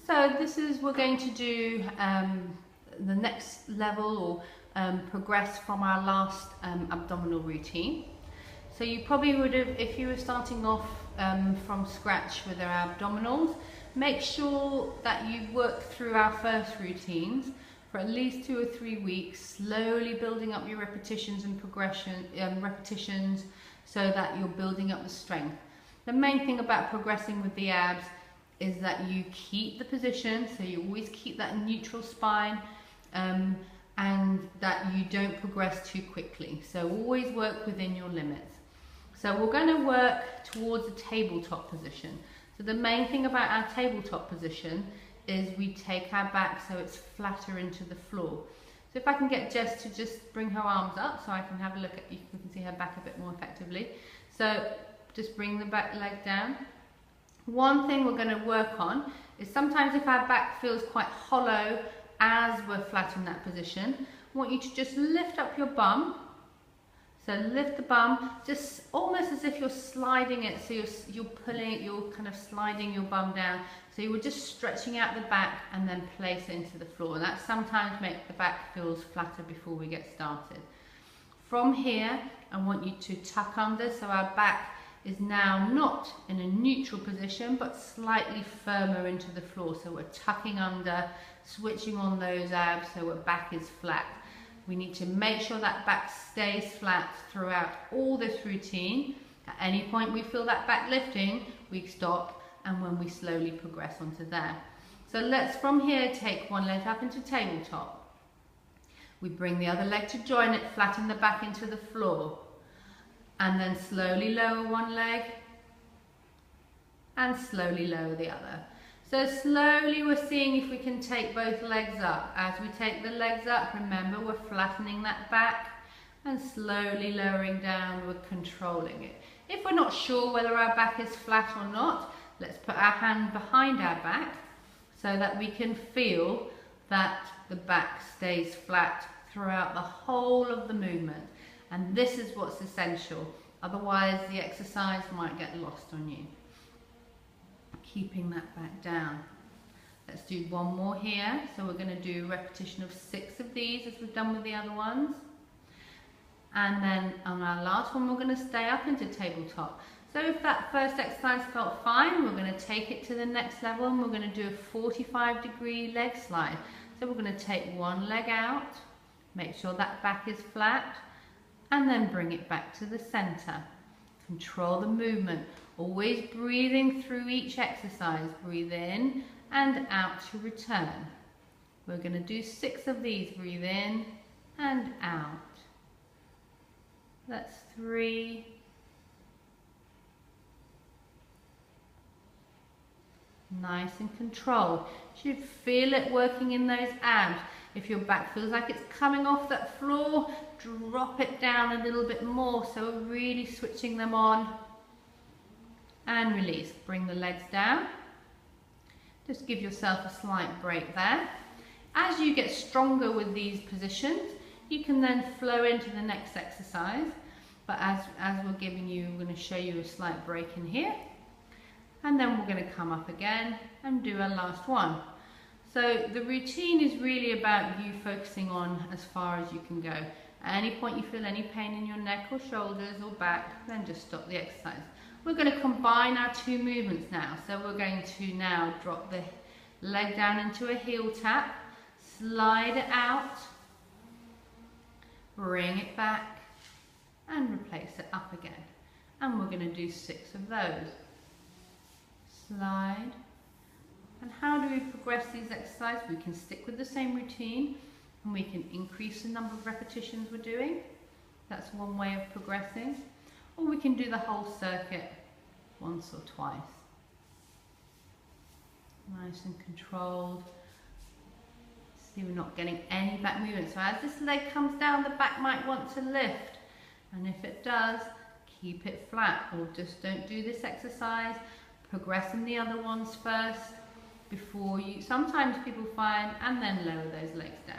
So this is, we're going to do the next level, or progress from our last abdominal routine. So you probably would have, if you were starting off from scratch with our abdominals, make sure that you work through our first routines for at least 2 or 3 weeks, slowly building up your repetitions and repetitions, so that you're building up the strength. The main thing about progressing with the abs is that you keep the position, so you always keep that neutral spine, and that you don't progress too quickly. So always work within your limits. So we're going to work towards a tabletop position. So the main thing about our tabletop position is we take our back so it's flatter into the floor. So if I can get Jess to just bring her arms up so I can have a look at, you can see her back a bit more effectively. So just bring the back leg down. One thing we're going to work on is sometimes if our back feels quite hollow as we're flat in that position, I want you to just lift up your bum. So lift the bum, just almost as if you're sliding it, so you're pulling it, you're kind of sliding your bum down. So you were just stretching out the back and then place it into the floor. And that sometimes makes the back feels flatter before we get started. From here, I want you to tuck under, so our back is now not in a neutral position, but slightly firmer into the floor. So we're tucking under, switching on those abs so our back is flat. We need to make sure that back stays flat throughout all this routine. At any point we feel that back lifting, we stop, and when we slowly progress onto there. So let's from here take one leg up into tabletop. We bring the other leg to join it, flatten the back into the floor, and then slowly lower one leg and slowly lower the other. So slowly we're seeing if we can take both legs up. As we take the legs up, remember we're flattening that back and slowly lowering down, we're controlling it. If we're not sure whether our back is flat or not, let's put our hand behind our back so that we can feel that the back stays flat throughout the whole of the movement. And this is what's essential, otherwise the exercise might get lost on you. Keeping that back down. Let's do one more here. So we're going to do a repetition of 6 of these as we've done with the other ones. And then on our last one, we're going to stay up into tabletop. So if that first exercise felt fine, we're going to take it to the next level and we're going to do a 45-degree leg slide. So we're going to take one leg out, make sure that back is flat, and then bring it back to the center. Control the movement. Always breathing through each exercise. Breathe in and out to return. We're going to do 6 of these. Breathe in and out. That's 3. Nice and controlled. You should feel it working in those abs. If your back feels like it's coming off that floor, drop it down a little bit more. So we're really switching them on. And release. Bring the legs down. Just give yourself a slight break there. As you get stronger with these positions, you can then flow into the next exercise. But as we're going to show you a slight break in here. And then we're going to come up again and do our last one. So the routine is really about you focusing on as far as you can go. At any point you feel any pain in your neck or shoulders or back, then just stop the exercise. We're going to combine our 2 movements now. So we're going to now drop the leg down into a heel tap, slide it out, bring it back, and replace it up again. And we're going to do 6 of those. Slide. And how do we progress these exercises? We can stick with the same routine and we can increase the number of repetitions we're doing. That's one way of progressing. Or we can do the whole circuit once or twice. Nice and controlled. See, we're not getting any back movement. So as this leg comes down, the back might want to lift. And if it does, keep it flat, or just don't do this exercise. Progress in the other ones first before you, sometimes people find, and then lower those legs down.